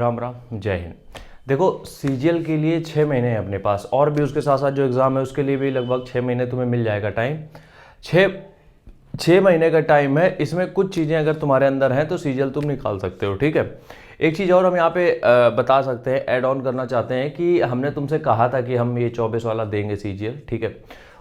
राम राम, जय हिंद। देखो, सीजीएल के लिए 6 महीने हैं अपने पास, और भी उसके साथ साथ जो एग्ज़ाम है उसके लिए भी लगभग 6 महीने तुम्हें मिल जाएगा टाइम। 6 महीने का टाइम है। इसमें कुछ चीज़ें अगर तुम्हारे अंदर हैं तो सीजीएल तुम निकाल सकते हो, ठीक है। एक चीज़ और हम यहाँ पे बता सकते हैं, ऐड ऑन करना चाहते हैं कि हमने तुमसे कहा था कि हम ये 24 वाला देंगे सीजीएल, ठीक है।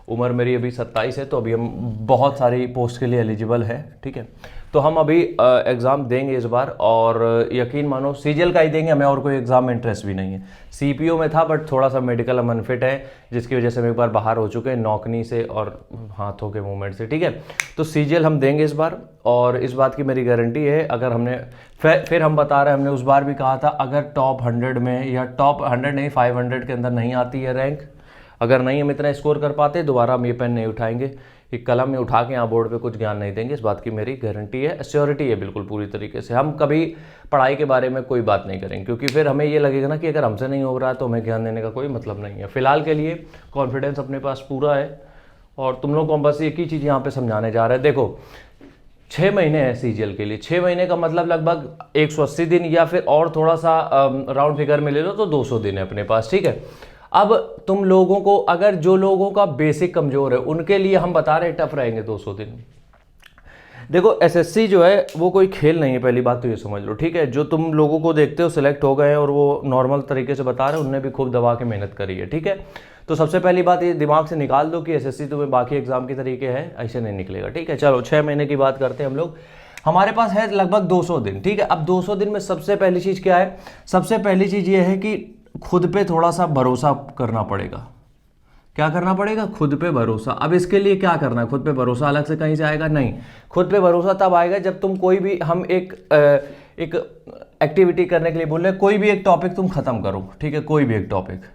उम्र मेरी अभी 27 है, तो अभी हम बहुत सारी पोस्ट के लिए एलिजिबल है, ठीक है। तो हम अभी एग्ज़ाम देंगे इस बार, और यकीन मानो सीजीएल का ही देंगे, हमें और कोई एग्ज़ाम में इंटरेस्ट भी नहीं है। सीपीओ में था बट थोड़ा सा मेडिकल हम अनफिट है, जिसकी वजह से हम एक बार बाहर हो चुके हैं नौकनी से और हाथों के मूवमेंट से, ठीक है। तो सीजीएल हम देंगे इस बार, और इस बात की मेरी गारंटी है। अगर हमने फिर हम बता रहे हैं, हमने उस बार भी कहा था अगर टॉप 100 में या टॉप 100 नहीं 500 के अंदर नहीं आती है रैंक, अगर नहीं हम इतना स्कोर कर पाते, दोबारा हम ये पेन नहीं उठाएंगे, एक कलम में उठा के यहाँ बोर्ड पे कुछ ज्ञान नहीं देंगे। इस बात की मेरी गारंटी है, श्योरिटी है बिल्कुल पूरी तरीके से। हम कभी पढ़ाई के बारे में कोई बात नहीं करेंगे, क्योंकि फिर हमें ये लगेगा ना कि अगर हमसे नहीं हो रहा है तो हमें ज्ञान देने का कोई मतलब नहीं है। फिलहाल के लिए कॉन्फिडेंस अपने पास पूरा है, और तुम लोग को हम बस एक ही चीज़ यहाँ पर समझाने जा रहे हैं। देखो, 6 महीने हैं सीजीएल के लिए। 6 महीने का मतलब लगभग 180 दिन, या फिर और थोड़ा सा राउंड फिगर में ले लो तो 200 दिन है अपने पास, ठीक है। अब तुम लोगों को, अगर जो लोगों का बेसिक कमजोर है उनके लिए हम बता रहे हैं टफ रहेंगे 200 दिन। देखो, एसएससी जो है वो कोई खेल नहीं है, पहली बात तो ये समझ लो, ठीक है। जो तुम लोगों को देखते हो सिलेक्ट हो गए हैं और वो नॉर्मल तरीके से बता रहे हैं, उनने भी खूब दबा के मेहनत करी है, ठीक है। तो सबसे पहली बात ये दिमाग से निकाल दो कि एसएससी तुम्हें बाकी एग्जाम के तरीके है, ऐसे नहीं निकलेगा, ठीक है। चलो 6 महीने की बात करते हैं हम लोग। हमारे पास है लगभग 200 दिन, ठीक है। अब 200 दिन में सबसे पहली चीज़ क्या है? सबसे पहली चीज़ ये है कि खुद पे थोड़ा सा भरोसा करना पड़ेगा। क्या करना पड़ेगा? खुद पे भरोसा। अब इसके लिए क्या करना है? खुद पे भरोसा अलग से कहीं से आएगा? नहीं, खुद पे भरोसा तब आएगा जब तुम कोई भी, हम एक एक्टिविटी करने के लिए बोल रहे हैं, कोई भी एक टॉपिक तुम खत्म करो, ठीक है। कोई भी एक टॉपिक।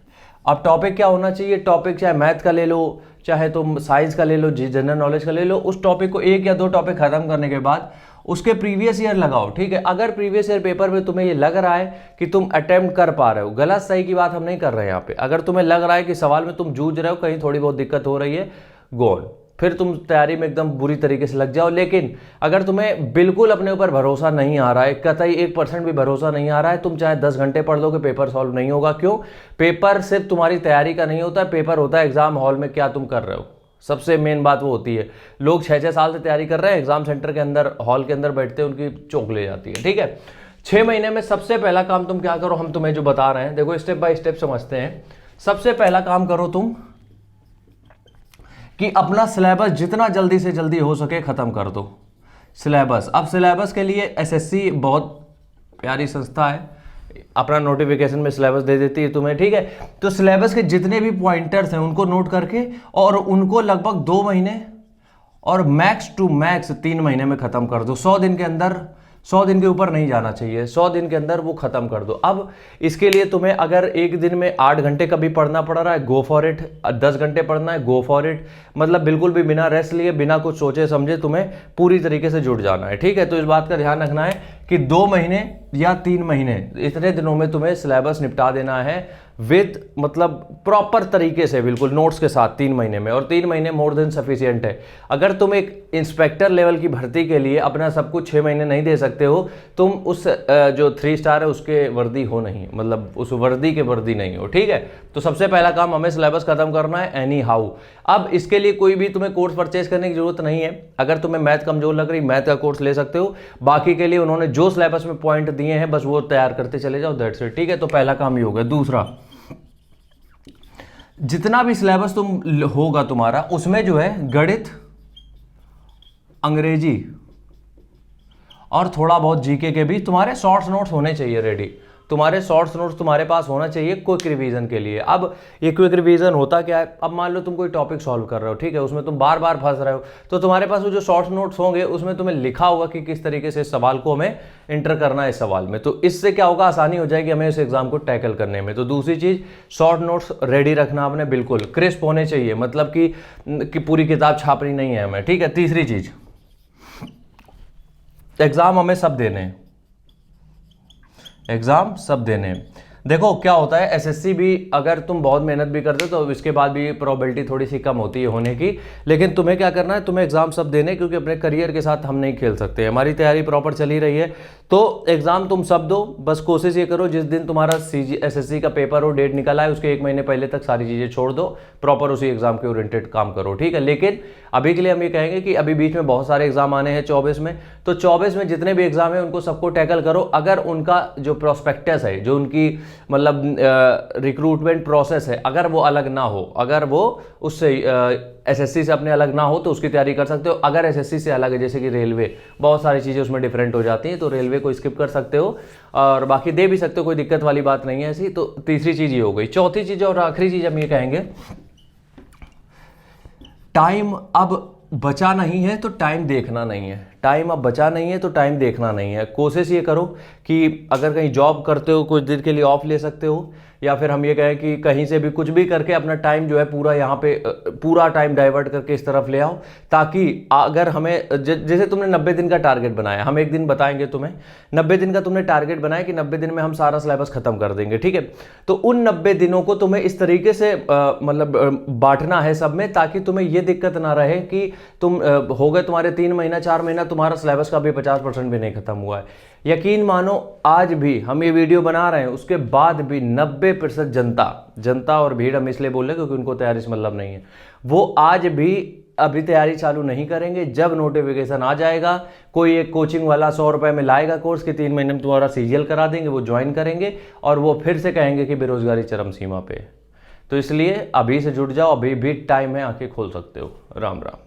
अब टॉपिक क्या होना चाहिए? टॉपिक चाहे मैथ का ले लो, चाहे तुम साइंस का ले लो, जनरल नॉलेज का ले लो। उस टॉपिक को 1 या 2 टॉपिक खत्म करने के बाद उसके प्रीवियस ईयर लगाओ, ठीक है। अगर प्रीवियस ईयर पेपर में तुम्हें ये लग रहा है कि तुम अटेम्प्ट कर पा रहे हो, गलत सही की बात हम नहीं कर रहे हैं यहाँ पे, अगर तुम्हें लग रहा है कि सवाल में तुम जूझ रहे हो, कहीं थोड़ी बहुत दिक्कत हो रही है, गो ऑन, फिर तुम तैयारी में एकदम बुरी तरीके से लग जाओ। लेकिन अगर तुम्हें बिल्कुल अपने ऊपर भरोसा नहीं आ रहा है, कतई 1% भी भरोसा नहीं आ रहा है, तुम चाहे 10 घंटे पढ़ लो कि पेपर सॉल्व नहीं होगा। क्यों? पेपर सिर्फ तुम्हारी तैयारी का नहीं होता है, पेपर होता है एग्जाम हॉल में क्या तुम कर रहे हो। सबसे मेन बात वो होती है। लोग 6-6 साल से तैयारी कर रहे हैं, एग्जाम सेंटर के अंदर, हॉल के अंदर बैठते हैं, उनकी चौंक ले जाती है, ठीक है। 6 महीने में सबसे पहला काम तुम क्या करो, हम तुम्हें जो बता रहे हैं, देखो स्टेप बाय स्टेप समझते हैं। सबसे पहला काम करो तुम कि अपना सिलेबस जितना जल्दी से जल्दी हो सके खत्म कर दो। सिलेबस, अब सिलेबस के लिए एसएससी बहुत प्यारी संस्था है, अपना नोटिफिकेशन में सिलेबस दे देती है तुम्हें, ठीक है। तो सिलेबस के जितने भी पॉइंटर्स हैं उनको नोट करके, और उनको लगभग 2 महीने और मैक्स टू मैक्स 3 महीने में खत्म कर दो। 100 दिन के अंदर, 100 दिन के ऊपर नहीं जाना चाहिए, 100 दिन के अंदर वो खत्म कर दो। अब इसके लिए तुम्हें अगर एक दिन में 8 घंटे कभी पढ़ना पड़ रहा है, गो फॉर इट। 10 घंटे पढ़ना है, गो फॉर इट। मतलब बिल्कुल भी बिना रेस्ट लिए, बिना कुछ सोचे समझे तुम्हें पूरी तरीके से जुट जाना है, ठीक है। तो इस बात का ध्यान रखना है कि 2 महीने या 3 महीने, इतने दिनों में तुम्हें सिलेबस निपटा देना है विद, मतलब प्रॉपर तरीके से, बिल्कुल नोट्स के साथ 3 महीने में। और 3 महीने मोर देन सफिशिएंट है। अगर तुम एक इंस्पेक्टर लेवल की भर्ती के लिए अपना सब कुछ 6 महीने नहीं दे सकते हो, तुम उस जो 3 स्टार है उसके वर्दी हो नहीं, मतलब उस वर्दी के वर्दी नहीं हो, ठीक है। तो सबसे पहला काम हमें सिलेबस खत्म करना है एनी हाउ। अब इसके लिए कोई भी तुम्हें कोर्स परचेज करने की जरूरत नहीं है। अगर तुम्हें मैथ कमजोर लग रही, मैथ का कोर्स ले सकते हो। बाकी के लिए उन्होंने जो सिलेबस में पॉइंट दिए हैं बस वो तैयार करते चले जाओ, दैट्स इट, ठीक है। तो पहला काम ये हो गया। दूसरा, जितना भी सिलेबस तुम होगा तुम्हारा, उसमें जो है गणित, अंग्रेजी और थोड़ा बहुत जीके के भी तुम्हारे शॉर्ट्स नोट्स होने चाहिए रेडी। तुम्हारे शॉर्ट्स नोट्स तुम्हारे पास होना चाहिए क्विक रिवीजन के लिए। अब ये क्विक रिवीजन होता क्या है? अब मान लो तुम कोई टॉपिक सॉल्व कर रहे हो, ठीक है, उसमें तुम बार बार फंस रहे हो, तो तुम्हारे पास वो जो शॉर्ट्स नोट्स होंगे उसमें तुम्हें लिखा होगा कि किस तरीके से इस सवाल को हमें इंटर करना है इस सवाल में। तो इससे क्या होगा? आसानी हो जाएगी हमें इस एग्जाम को टैकल करने में। तो दूसरी चीज, शॉर्ट नोट्स रेडी रखना आपने, बिल्कुल क्रिस्प होने चाहिए, मतलब कि पूरी किताब छापनी नहीं है हमें, ठीक है। तीसरी चीज, एग्जाम हमें सब देने हैं, एग्जाम सब देने हैं। देखो क्या होता है, एसएससी भी अगर तुम बहुत मेहनत भी करते हो तो इसके बाद भी प्रोबेबिलिटी थोड़ी सी कम होती है होने की। लेकिन तुम्हें क्या करना है, तुम्हें एग्जाम सब देने, क्योंकि अपने करियर के साथ हम नहीं खेल सकते, हमारी तैयारी प्रॉपर चली रही है। तो एग्जाम तुम सब दो, बस कोशिश ये करो जिस दिन तुम्हारा एसएससी का पेपर हो, डेट निकल आए, उसके 1 महीने पहले तक सारी चीजें छोड़ दो, प्रॉपर उसी एग्जाम के ओरिएंटेड काम करो, ठीक है। लेकिन अभी के लिए हम ये कहेंगे कि अभी बीच में बहुत सारे एग्जाम आने हैं 24 में, तो 24 में जितने भी एग्जाम है उनको सबको टैकल करो। अगर उनका जो प्रोस्पेक्टस है, जो उनकी मतलब रिक्रूटमेंट प्रोसेस है, अगर वो अलग ना हो, अगर वो उससे एसएससी से अपने अलग ना हो, तो उसकी तैयारी कर सकते हो। अगर एसएससी से अलग है, जैसे कि रेलवे, बहुत सारी चीज़ें उसमें डिफरेंट हो जाती हैं, तो रेलवे को स्किप कर सकते हो और बाकी दे भी सकते हो, कोई दिक्कत वाली बात नहीं है ऐसी। तो तीसरी चीज़ ये हो गई। चौथी चीज़ और आखिरी चीज़ हम ये कहेंगे, टाइम अब बचा नहीं है तो टाइम देखना नहीं है। टाइम अब बचा नहीं है तो टाइम देखना नहीं है। कोशिश ये करो कि अगर कहीं जॉब करते हो, कुछ देर के लिए ऑफ ले सकते हो, या फिर हम ये कहें कि कहीं से भी कुछ भी करके अपना टाइम जो है पूरा यहाँ पे पूरा टाइम डाइवर्ट करके इस तरफ ले आओ, ताकि अगर हमें जैसे तुमने 90 दिन का टारगेट बनाया, हम एक दिन बताएंगे तुम्हें, 90 दिन का तुमने टारगेट बनाया कि 90 दिन में हम सारा सिलेबस खत्म कर देंगे, ठीक है। तो उन 90 दिनों को तुम्हें इस तरीके से मतलब बांटना है सब में, ताकि तुम्हें ये दिक्कत ना रहे कि तुम हो गए तुम्हारे 3 महीना 4 महीना, तुम्हारा सिलेबस का भी 50% भी नहीं खत्म हुआ है। यकीन मानो आज भी हम ये वीडियो बना रहे हैं, उसके बाद भी 90% जनता और भीड़, हम इसलिए बोल रहे हैं क्योंकि उनको तैयारी से मतलब नहीं है, वो आज भी अभी तैयारी चालू नहीं करेंगे। जब नोटिफिकेशन आ जाएगा, कोई एक कोचिंग वाला 100 रुपए में लाएगा कोर्स के 3 महीने में तुम्हारा सीजीएल करा देंगे, वो ज्वाइन करेंगे और वो फिर से कहेंगे कि बेरोजगारी चरम सीमा पे। तो इसलिए अभी से जुट जाओ, अभी भी टाइम है, आंखें खोल सकते हो। राम राम।